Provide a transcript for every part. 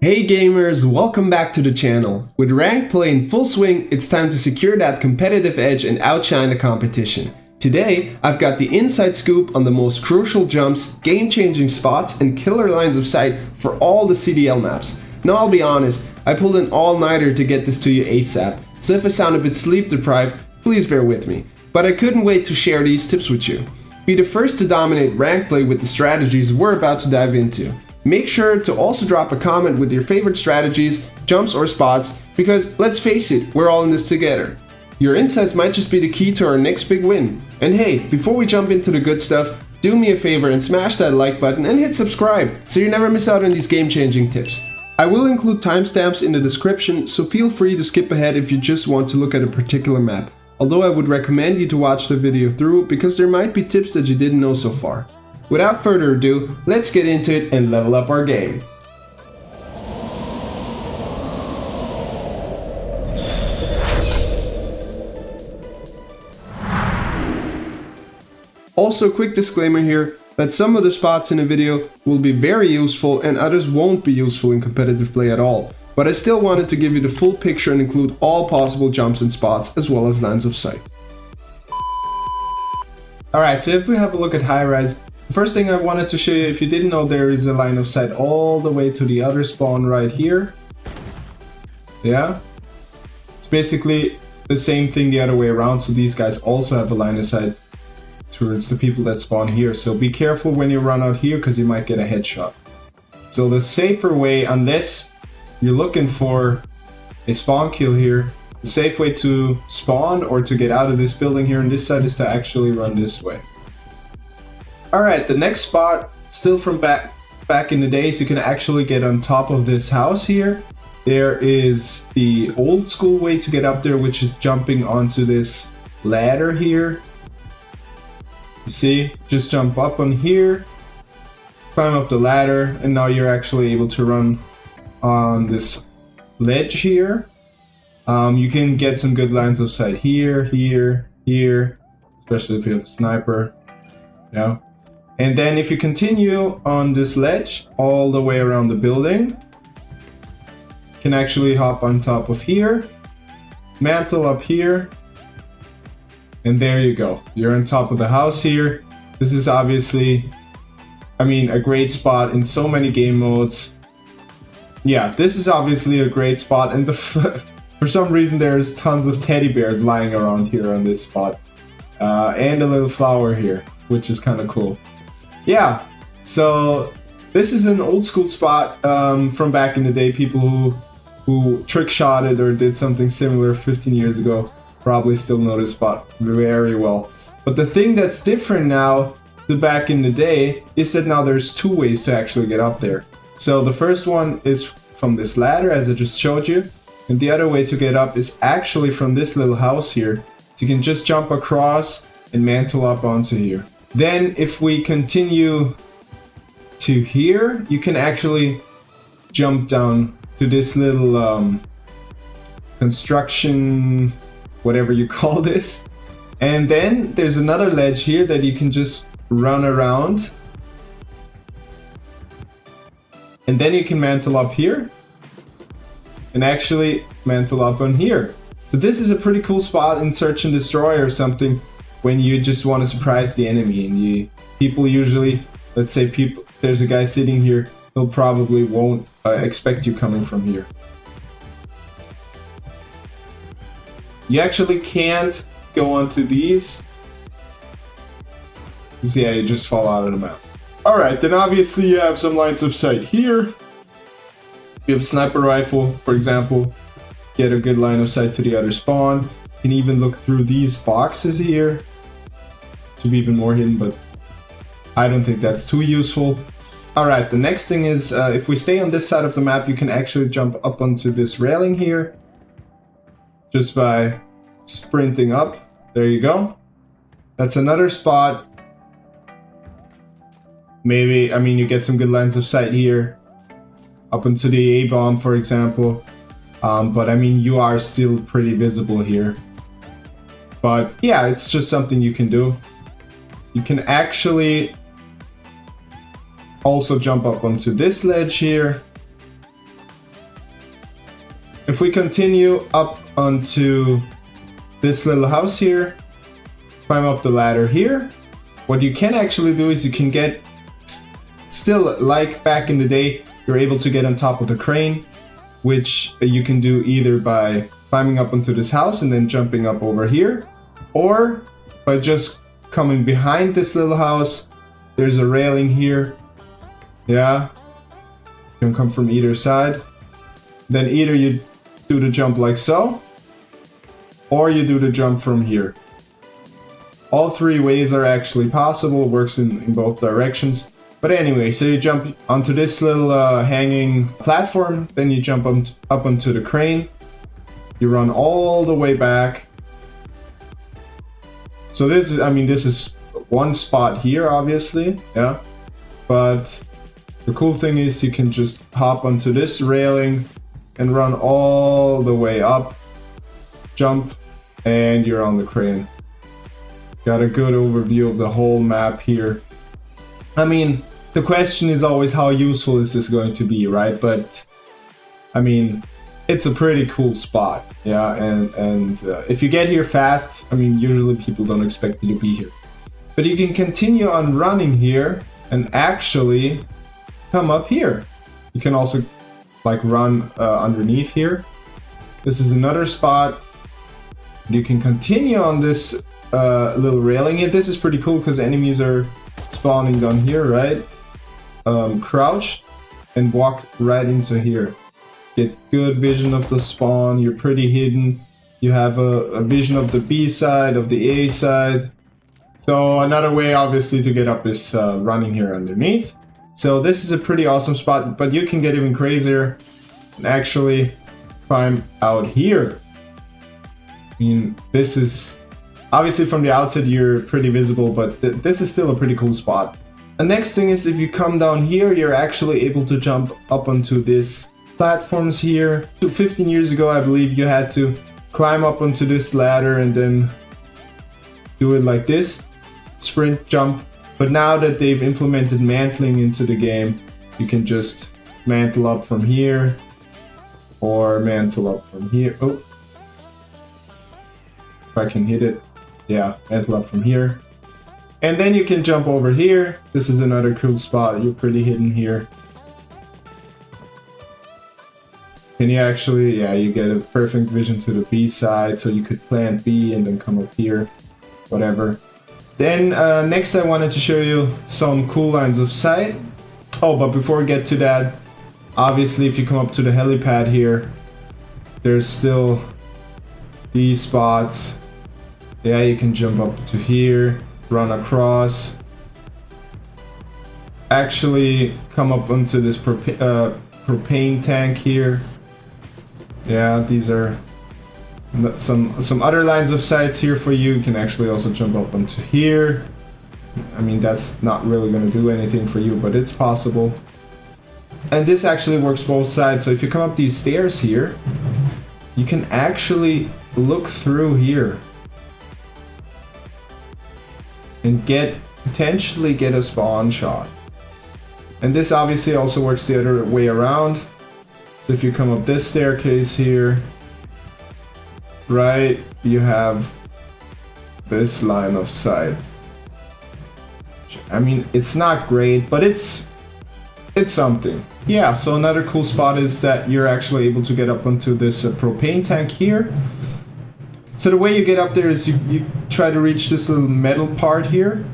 Hey gamers, welcome back to the channel. With ranked play in full swing, it's time to secure that competitive edge and outshine the competition. Today, I've got the inside scoop on the most crucial jumps, game-changing spots, and killer lines of sight for all the CDL maps. Now I'll be honest, I pulled an all-nighter to get this to you ASAP, so if I sound a bit sleep-deprived, please bear with me. But I couldn't wait to share these tips with you. Be the first to dominate ranked play with the strategies we're about to dive into. Make sure to also drop a comment with your favorite strategies, jumps or spots, because let's face it, we're all in this together. Your insights might just be the key to our next big win. And hey, before we jump into the good stuff, do me a favor and smash that like button and hit subscribe so you never miss out on these game-changing tips. I will include timestamps in the description, so feel free to skip ahead if you just want to look at a particular map. Although I would recommend you to watch the video through because there might be tips that you didn't know so far. Without further ado, let's get into it and level up our game. Also, quick disclaimer here that some of the spots in the video will be very useful and others won't be useful in competitive play at all. But I still wanted to give you the full picture and include all possible jumps and spots as well as lines of sight. Alright, so if we have a look at Highrise, the first thing I wanted to show you, if you didn't know, there is a line of sight all the way to the other spawn right here. Yeah, it's basically the same thing the other way around, so these guys also have a line of sight towards the people that spawn here. So be careful when you run out here because you might get a headshot. So the safer way, unless you're looking for a spawn kill here, the safe way to spawn or to get out of this building here on this side is to actually run this way. Alright, the next spot, still from back in the days, you can actually get on top of this house here. There is the old school way to get up there, which is jumping onto this ladder here. You see, just jump up on here, climb up the ladder, and now you're actually able to run on this ledge here. You can get some good lines of sight here, here, here, especially if you have a sniper. Yeah. And then if you continue on this ledge all the way around the building, you can actually hop on top of here, mantle up here, and there you go. You're on top of the house here. This is obviously, a great spot in so many game modes. Yeah, this is obviously a great spot, and for some reason there's tons of teddy bears lying around here on this spot. And a little flower here, which is kind of cool. Yeah, so this is an old school spot from back in the day. People who trick shotted or did something similar 15 years ago probably still know this spot very well. But the thing that's different now to back in the day is that now there's two ways to actually get up there. So the first one is from this ladder, as I just showed you, and the other way to get up is actually from this little house here. So you can just jump across and mantle up onto here. Then if we continue to here, you can actually jump down to this little construction, whatever you call this. And then there's another ledge here that you can just run around. And then you can mantle up here and actually mantle up on here. So this is a pretty cool spot in Search and Destroy or something, when you just want to surprise the enemy, and people usually, let's say there's a guy sitting here, he'll probably won't expect you coming from here. You actually can't go onto these. You see how you just fall out of the map. Alright, then obviously you have some lines of sight here. You have a sniper rifle, for example, get a good line of sight to the other spawn. You can even look through these boxes here to be even more hidden, but I don't think that's too useful. Alright, the next thing is, if we stay on this side of the map, you can actually jump up onto this railing here just by sprinting up. There you go. That's another spot. Maybe, you get some good lines of sight here up into the A-bomb, for example. But you are still pretty visible here. But yeah, it's just something you can do. You can actually also jump up onto this ledge here If we continue up onto this little house here, climb up the ladder here, what you can actually do is you can get, still like back in the day, you're able to get on top of the crane, which you can do either by climbing up onto this house and then jumping up over here, or by just coming behind this little house. There's a railing here. Yeah, you can come from either side. Then either you do the jump like so, or you do the jump from here. All three ways are actually possible, works in both directions. But anyway, so you jump onto this little hanging platform, then you jump up onto the crane, you run all the way back. So this is, I mean, this is one spot here, obviously, yeah. But the cool thing is you can just hop onto this railing and run all the way up, jump, and you're on the crane. Got a good overview of the whole map here. I mean, the question is always how useful is this going to be, right? But I mean, it's a pretty cool spot, yeah. And if you get here fast, I mean, usually people don't expect you to be here. But you can continue on running here and actually come up here. You can also like run underneath here. This is another spot. You can continue on this little railing here. This is pretty cool because enemies are spawning down here, right? Crouch and walk right into here. Get good vision of the spawn. You're pretty hidden. You have a vision of the B side, of the A side. So another way obviously to get up is running here underneath. So this is a pretty awesome spot, but you can get even crazier and actually climb out here. I mean, this is obviously from the outside you're pretty visible, but this is still a pretty cool spot. The next thing is if you come down here, you're actually able to jump up onto these platforms here. So 15 years ago, I believe you had to climb up onto this ladder and then do it like this, sprint, jump. But now that they've implemented mantling into the game, you can just mantle up from here or mantle up from here. Oh, if I can hit it. Yeah, mantle up from here. And then you can jump over here. This is another cool spot. You're pretty hidden here. Can you actually, yeah, you get a perfect vision to the B side, so you could plant B and then come up here, whatever. Then next I wanted to show you some cool lines of sight. Oh, but before we get to that, obviously if you come up to the helipad here, there's still these spots. Yeah, you can jump up to here, run across, actually come up onto this propane tank here. Yeah, these are some other lines of sights here for you. You can actually also jump up onto here. I mean, that's not really going to do anything for you, but it's possible. And this actually works both sides. So if you come up these stairs here, you can actually look through here and potentially get a spawn shot. And this obviously also works the other way around. So if you come up this staircase here, right, you have this line of sight. I mean, it's not great, but it's something. Yeah, so another cool spot is that you're actually able to get up onto this propane tank here. So the way you get up there is you try to reach this little metal part here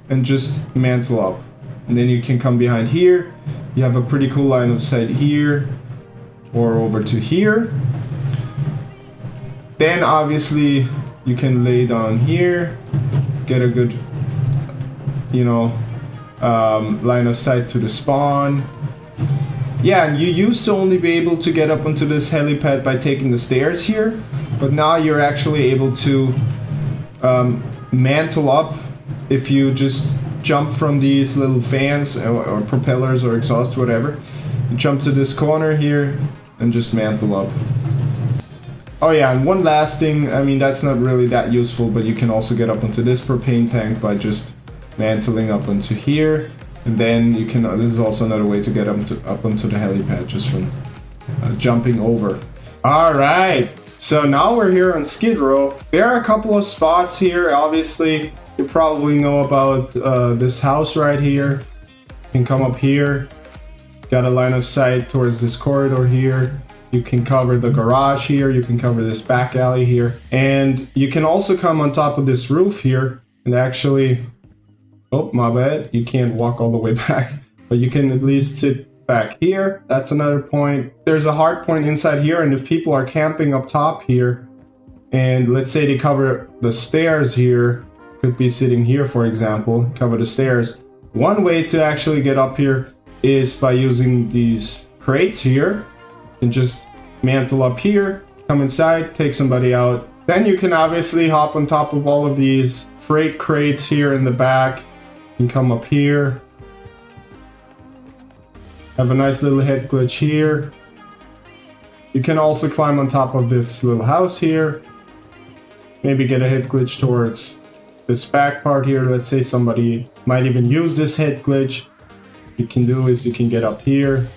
and just mantle up. And then you can come behind here. You have a pretty cool line of sight here or over to here. Then obviously you can lay down here, get a good, you know, line of sight to the spawn. Yeah, and you used to only be able to get up onto this helipad by taking the stairs here, but now you're actually able to mantle up if you just jump from these little fans or propellers or exhaust, whatever. You jump to this corner here and just mantle up. Oh yeah, and one last thing, I mean, that's not really that useful, but you can also get up onto this propane tank by just mantling up onto here. And then you can, this is also another way to get up onto the helipad, just from jumping over. All right, so now we're here on Skidrow. There are a couple of spots here. Obviously, you probably know about this house right here. You can come up here. Got a line of sight towards this corridor here. You can cover the garage here. You can cover this back alley here. And you can also come on top of this roof here and actually... Oh, my bad. You can't walk all the way back. But you can at least sit back here. That's another point. There's a hard point inside here, and if people are camping up top here, and let's say they cover the stairs here, could be sitting here, for example, cover the stairs. One way to actually get up here is by using these crates here, and just mantle up here, come inside, take somebody out. Then you can obviously hop on top of all of these freight crates here in the back, and come up here. Have a nice little head glitch here. You can also climb on top of this little house here. Maybe get a head glitch towards this back part here. Let's say somebody might even use this head glitch. What you can do is you can get up here.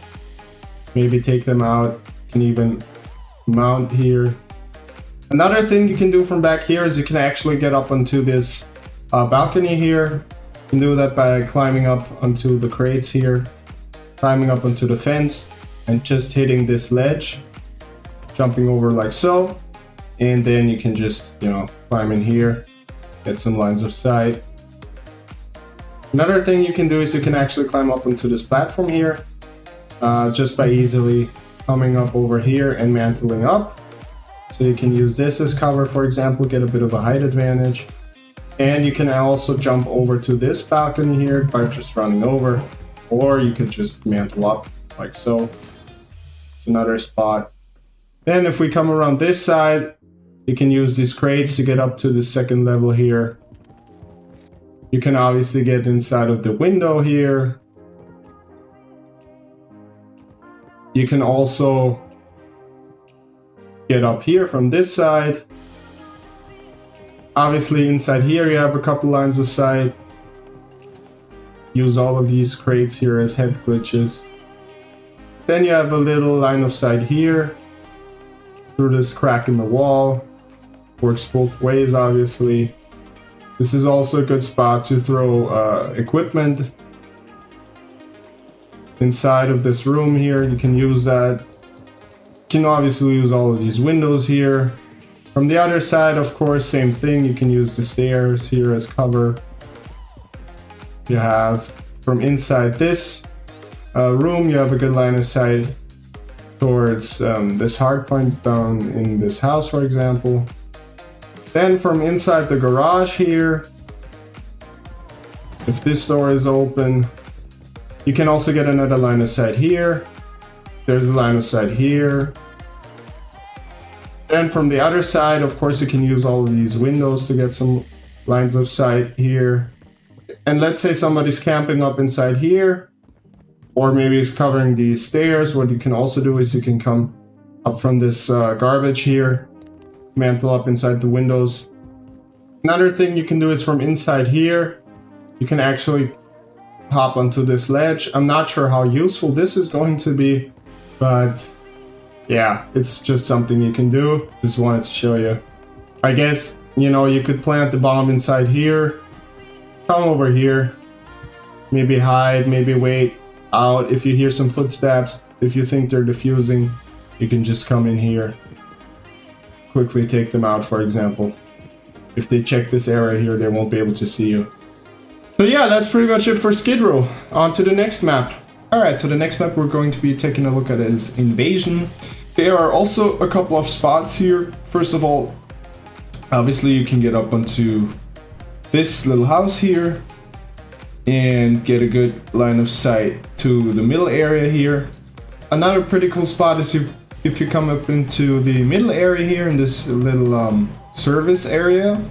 Maybe take them out. You can even mount here. Another thing you can do from back here is you can actually get up onto this balcony here. You can do that by climbing up onto the crates here. Climbing up onto the fence and just hitting this ledge, jumping over like so, and then you can just, you know, climb in here, get some lines of sight. Another thing you can do is you can actually climb up onto this platform here, just by easily coming up over here and mantling up. So you can use this as cover, for example, get a bit of a height advantage. And you can also jump over to this balcony here by just running over. Or you could just mantle up like so. It's another spot. Then if we come around this side, you can use these crates to get up to the second level here. You can obviously get inside of the window here. You can also get up here from this side. Obviously inside here you have a couple lines of sight. Use all of these crates here as head glitches. Then you have a little line of sight here through this crack in the wall. Works both ways, obviously. This is also a good spot to throw equipment inside of this room here. You can use that. You can obviously use all of these windows here. From the other side, of course, same thing. You can use the stairs here as cover. You have from inside this room, you have a good line of sight towards this hard point down in this house, for example. Then from inside the garage here, if this door is open, you can also get another line of sight here. There's a line of sight here. Then from the other side, of course, you can use all of these windows to get some lines of sight here. And let's say somebody's camping up inside here, or maybe it's covering these stairs. What you can also do is you can come up from this garbage here, mantle up inside the windows. Another thing you can do is from inside here, you can actually hop onto this ledge. I'm not sure how useful this is going to be, but yeah, it's just something you can do. Just wanted to show you. I guess, you know, you could plant the bomb inside here. Come over here, maybe hide, maybe wait out. If you hear some footsteps, if you think they're defusing, you can just come in here, quickly take them out, for example. If they check this area here, they won't be able to see you. So yeah, that's pretty much it for Skidrow. On to the next map. Alright, so the next map we're going to be taking a look at is Invasion. There are also a couple of spots here. First of all, obviously you can get up onto this little house here and get a good line of sight to the middle area here. Another pretty cool spot is if you come up into the middle area here in this little service area,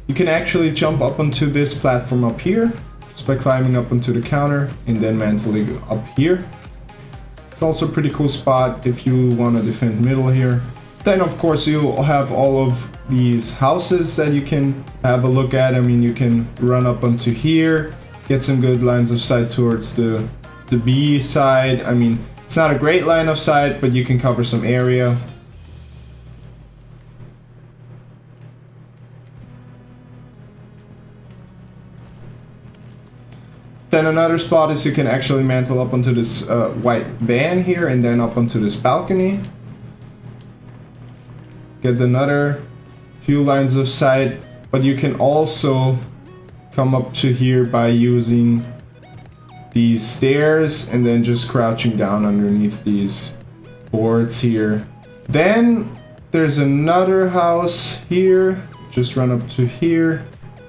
you can actually jump up onto this platform up here just by climbing up onto the counter and then mantling up here. It's also a pretty cool spot if you want to defend middle here. Then of course you'll have all of these houses that you can have a look at. I mean, you can run up onto here, get some good lines of sight towards the B side. I mean, it's not a great line of sight, but you can cover some area. Then another spot is you can actually mantle up onto this white van here and then up onto this balcony. Get another few lines of sight, but you can also come up to here by using these stairs and then just crouching down underneath these boards here. Then there's another house here, just run up to here.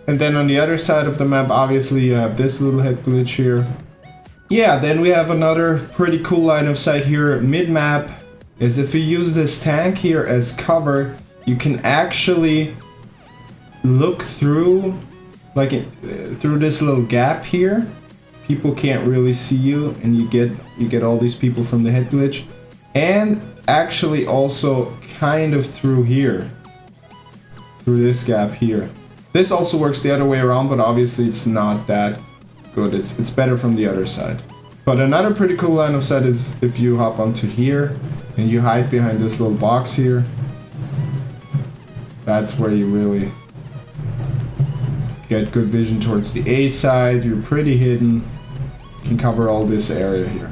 And then on the other side of the map, obviously you have this little head glitch here. Yeah, then we have another pretty cool line of sight here mid-map, is if you use this tank here as cover, you can actually look through, like through this little gap here. People can't really see you, and you get all these people from the head glitch. And actually also kind of through here, through this gap here. This also works the other way around, but obviously it's not that good. It's better from the other side. But another pretty cool line of sight is if you hop onto here and you hide behind this little box here. That's where you really get good vision towards the A side. You're pretty hidden. You can cover all this area here.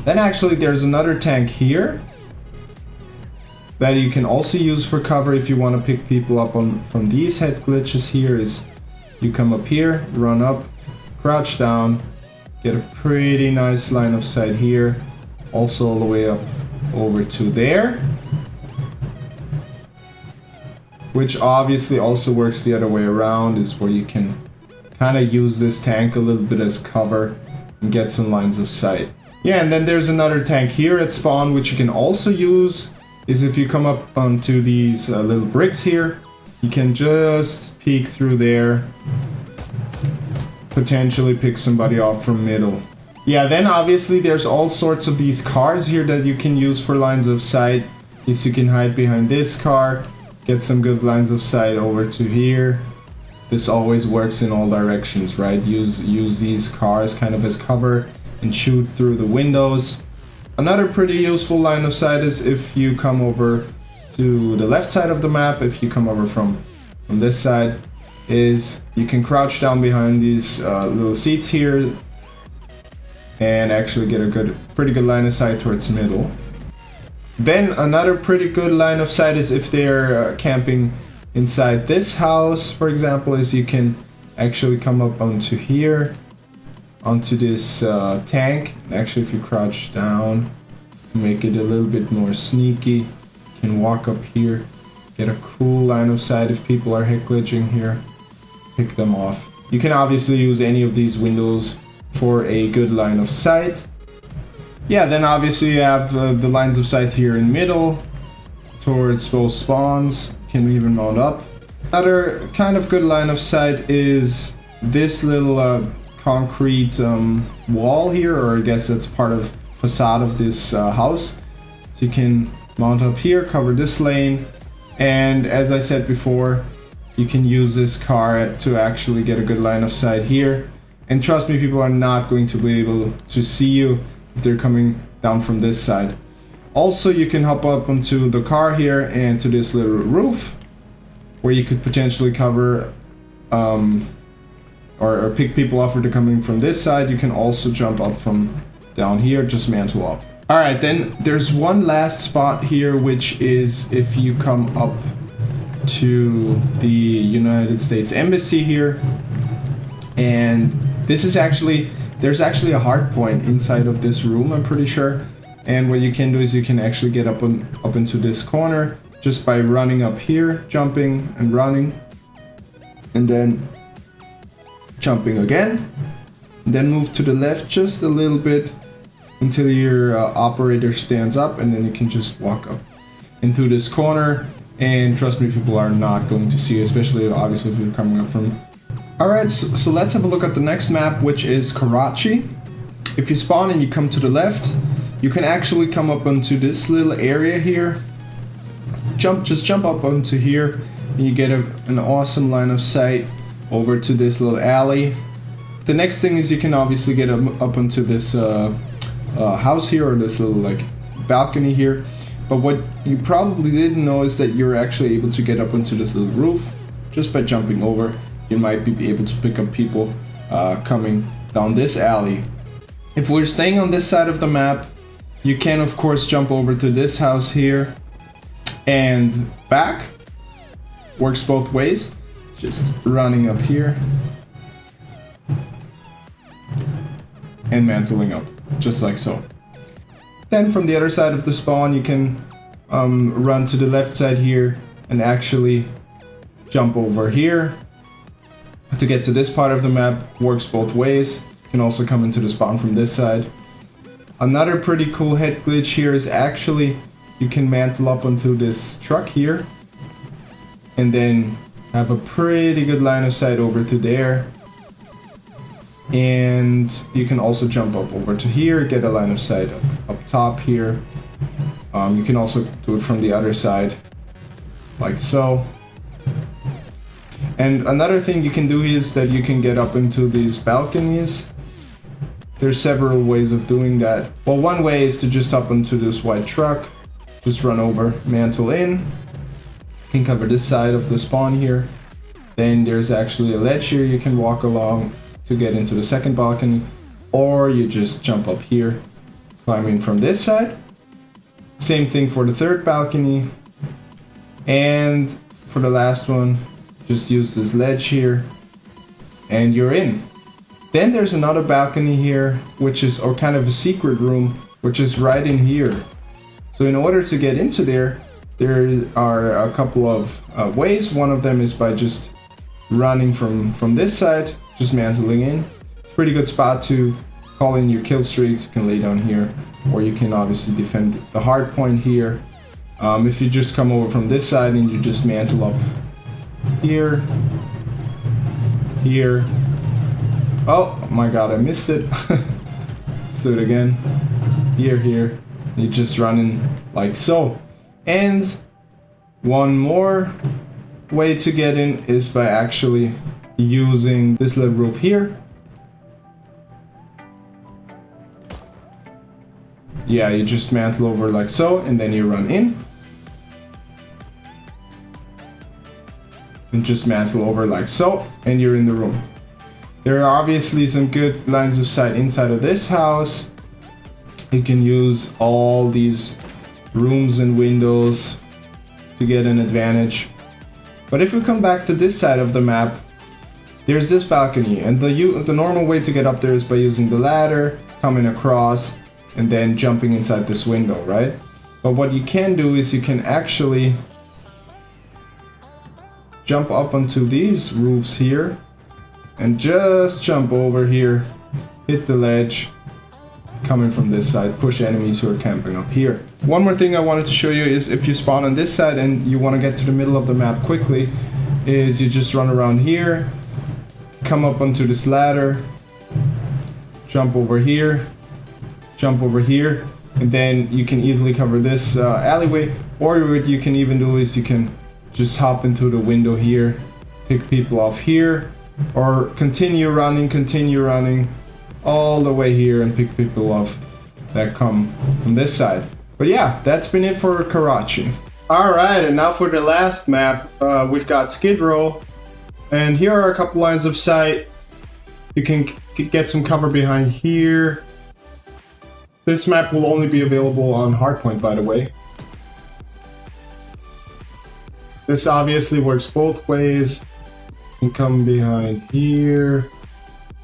Then actually there's another tank here that you can also use for cover if you want to pick people up from these head glitches here. Is you come up here, run up, crouch down, get a pretty nice line of sight here, also all the way up over to there, which obviously also works the other way around, is where you can kind of use this tank a little bit as cover and get some lines of sight. Yeah, and then there's another tank here at spawn, which you can also use, is if you come up onto these little bricks here, you can just peek through there, potentially pick somebody off from middle. Yeah, then obviously there's all sorts of these cars here that you can use for lines of sight. Is you can hide behind this car, get some good lines of sight over to here. This always works in all directions, right? Use these cars kind of as cover and shoot through the windows. Another pretty useful line of sight is if you come over to the left side of the map, if you come over from this side, is you can crouch down behind these little seats here and actually get a pretty good line of sight towards the middle. Then another pretty good line of sight is if they're camping inside this house, for example, is you can actually come up onto here, onto this tank. Actually, if you crouch down, make it a little bit more sneaky, you can walk up here, get a cool line of sight if people are head glitching here, pick them off. You can obviously use any of these windows for a good line of sight. Yeah, then obviously you have the lines of sight here in middle towards both spawns. Can even mount up. Another kind of good line of sight is this little concrete wall here, or I guess that's part of facade of this house. So you can mount up here, cover this lane, and as I said before, you can use this car to actually get a good line of sight here. And trust me, people are not going to be able to see you if they're coming down from this side. Also, you can hop up onto the car here and to this little roof, where you could potentially cover or pick people off if they're coming from this side. You can also jump up from down here, just mantle up. Alright, then there's one last spot here, which is if you come up to the United States Embassy here. And this is actually, there's actually a hard point inside of this room, I'm pretty sure. And what you can do is you can actually get up into this corner just by running up here, jumping and running, and then jumping again. And then move to the left just a little bit until your operator stands up, and then you can just walk up into this corner. And trust me, people are not going to see you, especially obviously if you're coming up from. Alright, so let's have a look at the next map, which is Karachi. If you spawn and you come to the left, you can actually come up onto this little area here. Just jump up onto here, and you get an awesome line of sight over to this little alley. The next thing is you can obviously get up onto this house here, or this little like balcony here. But what you probably didn't know is that you're actually able to get up onto this little roof just by jumping over. You might be able to pick up people coming down this alley. If we're staying on this side of the map, you can of course jump over to this house here and back. Works both ways. Just running up here and mantling up, just like so. Then from the other side of the spawn, you can run to the left side here and actually jump over here to get to this part of the map. Works both ways. You can also come into the spawn from this side. Another pretty cool head glitch here is actually you can mantle up onto this truck here and then have a pretty good line of sight over to there. And you can also jump up over to here, get a line of sight up top here. You can also do it from the other side, like so. And another thing you can do is that you can get up into these balconies. There's several ways of doing that. Well, one way is to just up into this white truck, just run over, mantle in. You can cover this side of the spawn here. Then there's actually a ledge here you can walk along to get into the second balcony, or you just jump up here, climb in from this side. Same thing for the third balcony. And for the last one, just use this ledge here and you're in. Then there's another balcony here, which is, or kind of a secret room, which is right in here. So in order to get into there are a couple of ways. One of them is by just running from this side, just mantling in. Pretty good spot to call in your kill streaks. You can lay down here, or you can obviously defend the hard point here. If you just come over from this side and you just mantle up here, here. Oh my god, I missed it. Let's do it again. Here, here. You just run in like so. And one more way to get in is by actually using this little roof here. Yeah, you just mantle over like so, and then you run in. And just mantle over like so, and you're in the room. There are obviously some good lines of sight inside of this house. You can use all these rooms and windows to get an advantage. But if we come back to this side of the map, there's this balcony, and the normal way to get up there is by using the ladder, coming across, and then jumping inside this window, right? But what you can do is you can actually jump up onto these roofs here and just jump over here, hit the ledge, coming from this side, push enemies who are camping up here. One more thing I wanted to show you is if you spawn on this side and you want to get to the middle of the map quickly, is you just run around here, come up onto this ladder, jump over here, and then you can easily cover this alleyway. Or what you can even do is you can just hop into the window here, pick people off here, or continue running all the way here and pick people off that come from this side. But yeah, that's been it for Karachi. Alright, and now for the last map, we've got Skidrow, and here are a couple lines of sight. You can get some cover behind here. This map will only be available on hardpoint, by the way. This obviously works both ways. You can come behind here,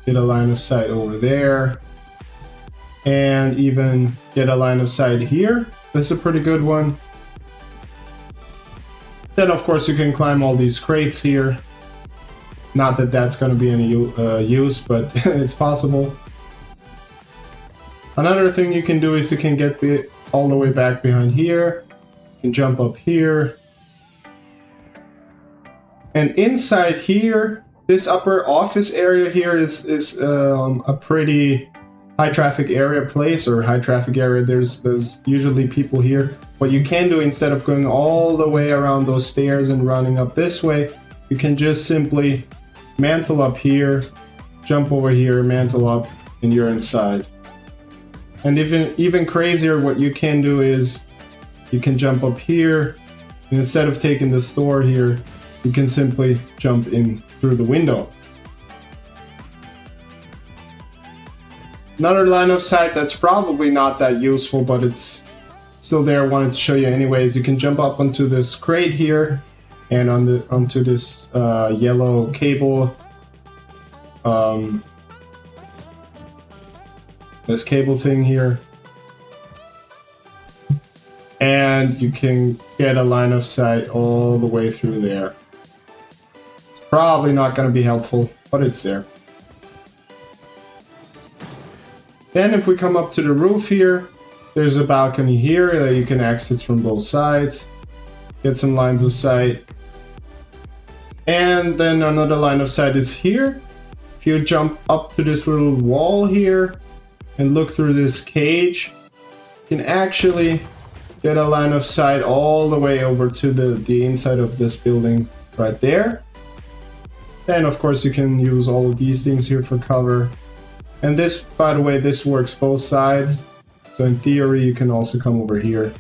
get a line of sight over there, and even get a line of sight here. This is a pretty good one. Then of course you can climb all these crates here. Not that that's going to be any use, but it's possible. Another thing you can do is you can get all the way back behind here. You can jump up here. And inside here, this upper office area here is a pretty high traffic area place, or high traffic area. There's usually people here. What you can do, instead of going all the way around those stairs and running up this way, you can just simply mantle up here, jump over here, mantle up, and you're inside. And even crazier, what you can do is you can jump up here, and instead of taking the store here, you can simply jump in through the window. Another line of sight that's probably not that useful, but it's still there. I wanted to show you anyways. You can jump up onto this crate here and onto this yellow cable. This cable thing here. And you can get a line of sight all the way through there. It's probably not going to be helpful, but it's there. Then if we come up to the roof here, there's a balcony here that you can access from both sides. Get some lines of sight. And then another line of sight is here. If you jump up to this little wall here and look through this cage, you can actually get a line of sight all the way over to the inside of this building right there. Then of course you can use all of these things here for cover. And this, by the way, this works both sides. So in theory you can also come over here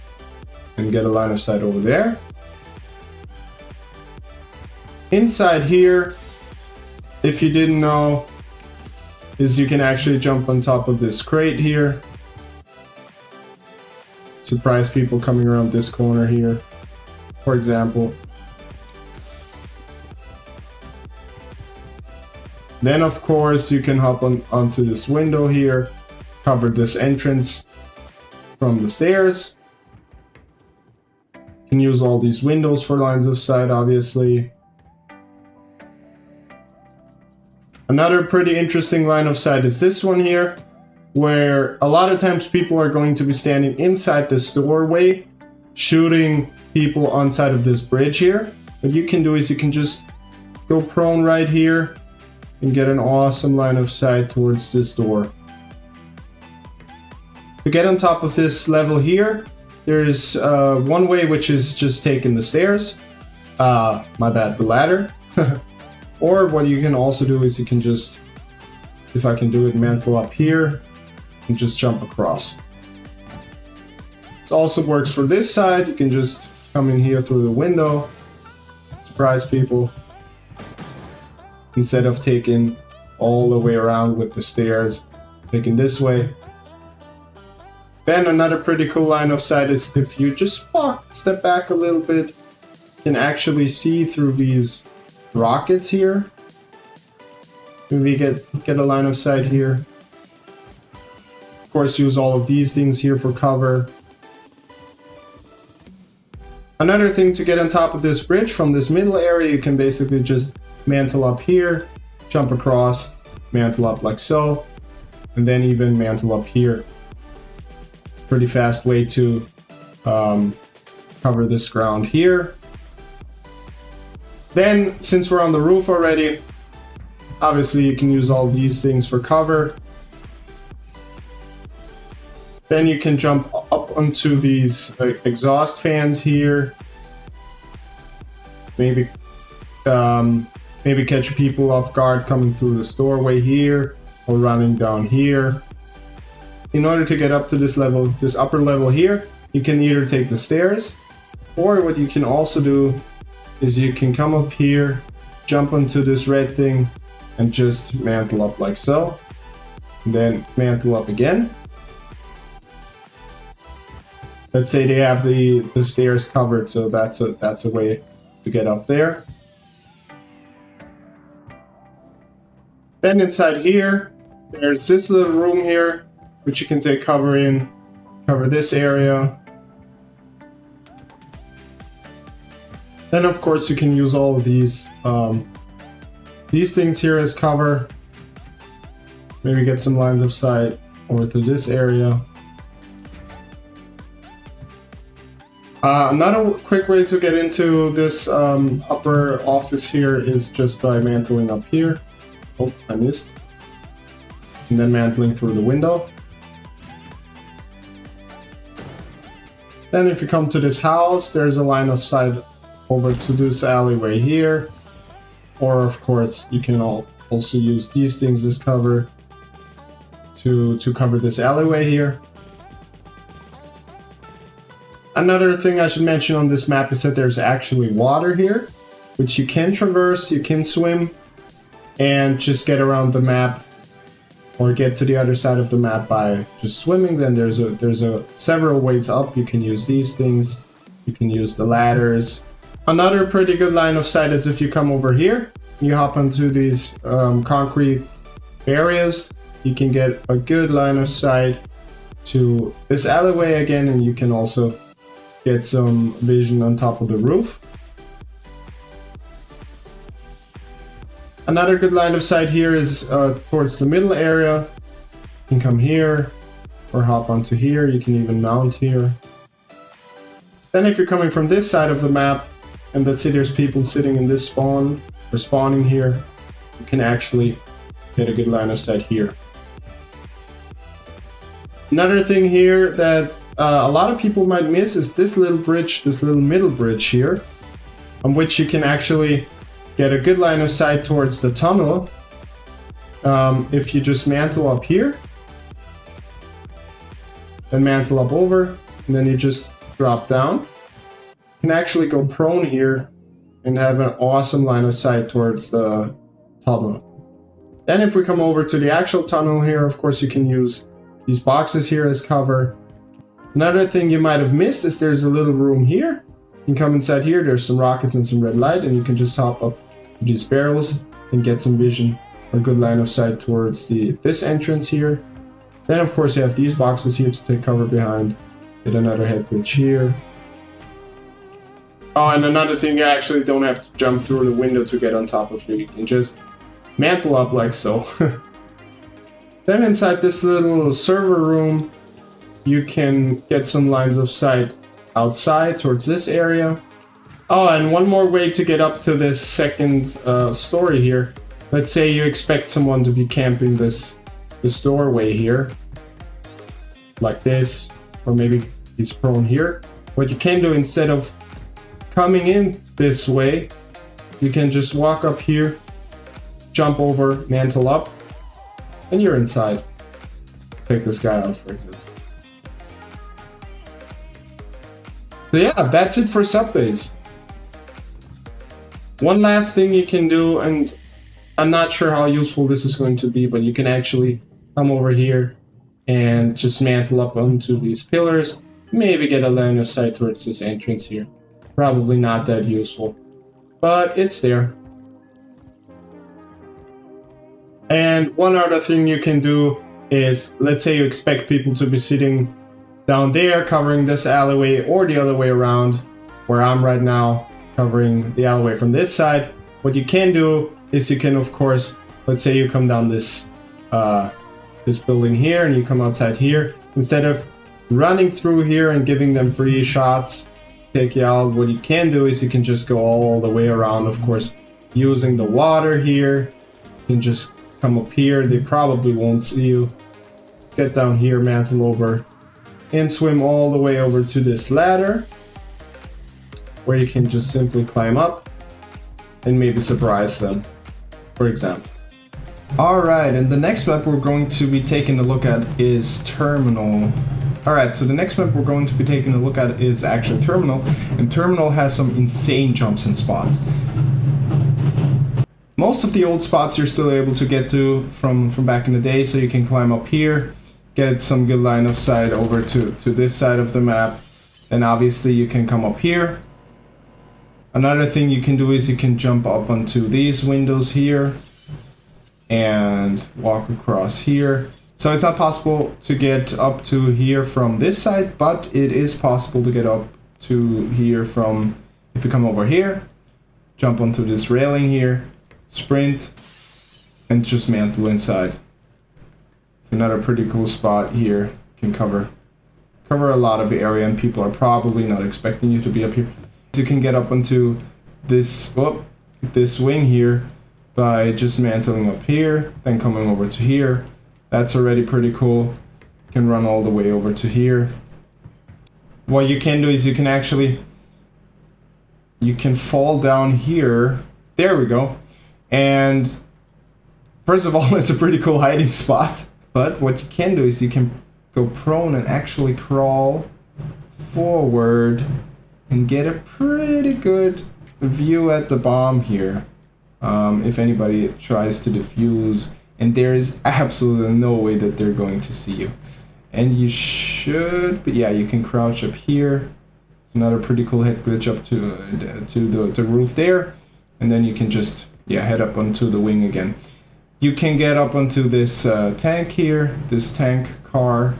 and get a line of sight over there. Inside here, if you didn't know, is you can actually jump on top of this crate here. Surprise people coming around this corner here, for example. Then of course you can hop onto this window here, cover this entrance from the stairs. You can use all these windows for lines of sight, obviously. Another pretty interesting line of sight is this one here, where a lot of times people are going to be standing inside this doorway, shooting people on side of this bridge here. What you can do is you can just go prone right here and get an awesome line of sight towards this door. To get on top of this level here, there's one way, which is just taking the stairs. My bad, the ladder. Or what you can also do is you can just, if I can do it, mantle up here and just jump across. It also works for this side. You can just come in here through the window, surprise people, instead of taking all the way around with the stairs, taking this way. Then another pretty cool line of sight is if you just step back a little bit, you can actually see through these rockets here. Maybe get a line of sight here. Of course, use all of these things here for cover. Another thing, to get on top of this bridge from this middle area, you can basically just mantle up here, jump across, mantle up like so, and then even mantle up here. Pretty fast way to cover this ground here. Then, since we're on the roof already, obviously you can use all these things for cover. Then you can jump up onto these exhaust fans here. Maybe catch people off guard coming through this doorway here or running down here. In order to get up to this level, this upper level here, you can either take the stairs, or what you can also do is you can come up here, jump onto this red thing, and just mantle up like so. And then mantle up again. Let's say they have the stairs covered, so that's a way to get up there. Then inside here, there's this little room here, which you can take cover in, cover this area. Then of course you can use all of these things here as cover. Maybe get some lines of sight over to this area. Another quick way to get into this upper office here is just by mantling up here. Oh, I missed. And then mantling through the window. Then if you come to this house, there's a line of sight over to this alleyway here. Or of course, you can also use these things as cover to cover this alleyway here. Another thing I should mention on this map is that there's actually water here, which you can traverse, you can swim, and just get around the map or get to the other side of the map by just swimming, then there's several ways up. You can use these things, you can use the ladders. Another pretty good line of sight is if you come over here, you hop onto these concrete areas, you can get a good line of sight to this alleyway again, and you can also get some vision on top of the roof. Another good line of sight here is towards the middle area. You can come here or hop onto here. You can even mount here. Then if you're coming from this side of the map, and let's say there's people sitting in this spawn or spawning here, you can actually get a good line of sight here. Another thing here that a lot of people might miss is this little bridge, this little middle bridge here, on which you can actually get a good line of sight towards the tunnel. If you just mantle up here, and mantle up over, and then you just drop down, you can actually go prone here and have an awesome line of sight towards the tunnel. Then if we come over to the actual tunnel here, of course you can use these boxes here as cover. Another thing you might have missed is there's a little room here. You can come inside here, there's some rockets and some red light, and you can just hop up to these barrels and get some vision or good line of sight towards this entrance here. Then of course you have these boxes here to take cover behind. Get another head glitch here. Oh, and another thing, you actually don't have to jump through the window to get on top of here. You can just mantle up like so. Then inside this little server room, you can get some lines of sight outside towards this area. Oh, and one more way to get up to this second story here. Let's say you expect someone to be camping this doorway here, like this, or maybe he's prone here. What you can do, instead of coming in this way, you can just walk up here, jump over, mantle up, and you're inside. Take this guy out, for example. So yeah, that's it for Subbase. One last thing you can do, and I'm not sure how useful this is going to be, but you can actually come over here and just mantle up onto these pillars. Maybe get a line of sight towards this entrance here. Probably not that useful, but it's there. And one other thing you can do is, let's say you expect people to be sitting down there covering this alleyway, or the other way around, where I'm right now covering the alleyway from this side. What you can do is you can, of course, let's say you come down this this building here and you come outside here. Instead of running through here and giving them free shots, take you out, what you can do is you can just go all the way around, of course, using the water here. You can just come up here, they probably won't see you. Get down here, mantle over, and swim all the way over to this ladder, where you can just simply climb up and maybe surprise them, for example. Alright, and the next map we're going to be taking a look at is Terminal. Alright, so the next map we're going to be taking a look at is actually Terminal, and Terminal has some insane jumps and spots. Most of the old spots you're still able to get to from back in the day, so you can climb up here, get some good line of sight over to this side of the map, and obviously you can come up here. Another thing you can do is you can jump up onto these windows here and walk across here. So it's not possible to get up to here from this side, but it is possible to get up to here from, if you come over here, jump onto this railing here, sprint, and just mantle inside. It's another pretty cool spot here. You can cover a lot of area, and people are probably not expecting you to be up here. You can get up onto this wing here by just mantling up here, then coming over to here. That's already pretty cool. You can run all the way over to here. What you can do is you can fall down here. There we go. And first of all, it's a pretty cool hiding spot. But what you can do is you can go prone and actually crawl forward and get a pretty good view at the bomb here. If anybody tries to defuse and there is absolutely no way that they're going to see you. And you should, but yeah, you can crouch up here. It's another pretty cool head glitch up to the roof there, and then you can just head up onto the wing again. You can get up onto this tank here, this tank car,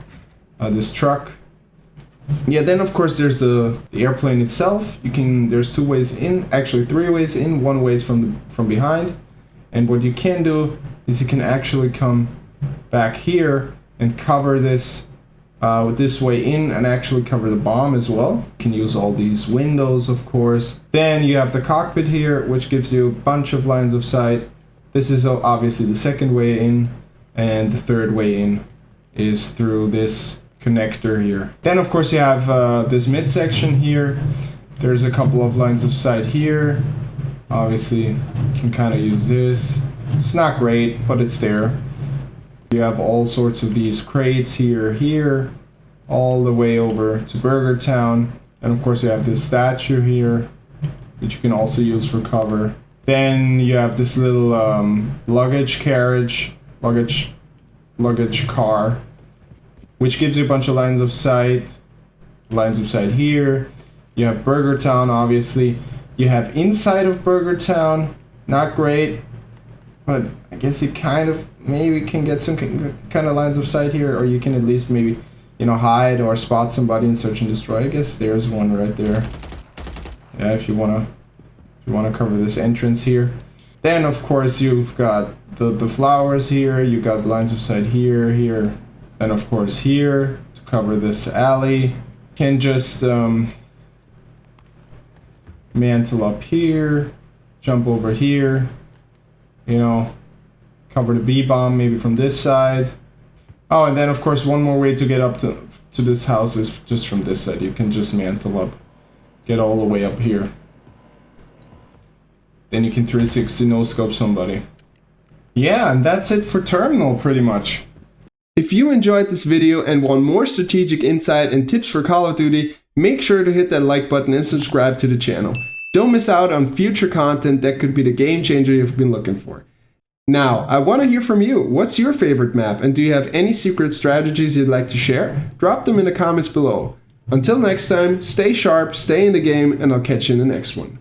this truck. Yeah, then of course there's the airplane itself. There's 2 ways in, actually 3 ways in, 1 way is from behind. And what you can do is you can actually come back here and cover this with this way in, and actually cover the bomb as well. You can use all these windows, of course. Then you have the cockpit here, which gives you a bunch of lines of sight. This is obviously the 2nd way in, and the 3rd way in is through this connector here. Then of course you have this midsection here. There's a couple of lines of sight here. Obviously you can kind of use this. It's not great, but it's there. You have all sorts of these crates here, all the way over to Burger Town. And of course you have this statue here, which you can also use for cover. Then you have this little luggage car, which gives you a bunch of lines of sight here. You have Burger Town, obviously. You have inside of Burger Town, not great, but I guess you kind of maybe can get some kind of lines of sight here, or you can at least maybe, hide or spot somebody and search and destroy. I guess there's one right there. Yeah, if you wanna cover this entrance here. Then of course you've got the flowers here. You got lines of sight here, and of course here to cover this alley. Can just mantle up here, jump over here, cover the B-bomb maybe from this side. Oh, and then of course one more way to get up to this house is just from this side. You can just mantle up, get all the way up here. Then you can 360 no-scope somebody. Yeah, and that's it for Terminal pretty much. If you enjoyed this video and want more strategic insight and tips for Call of Duty, make sure to hit that like button and subscribe to the channel. Don't miss out on future content that could be the game changer you've been looking for. Now, I want to hear from you. What's your favorite map, and do you have any secret strategies you'd like to share? Drop them in the comments below. Until next time, stay sharp, stay in the game, and I'll catch you in the next one.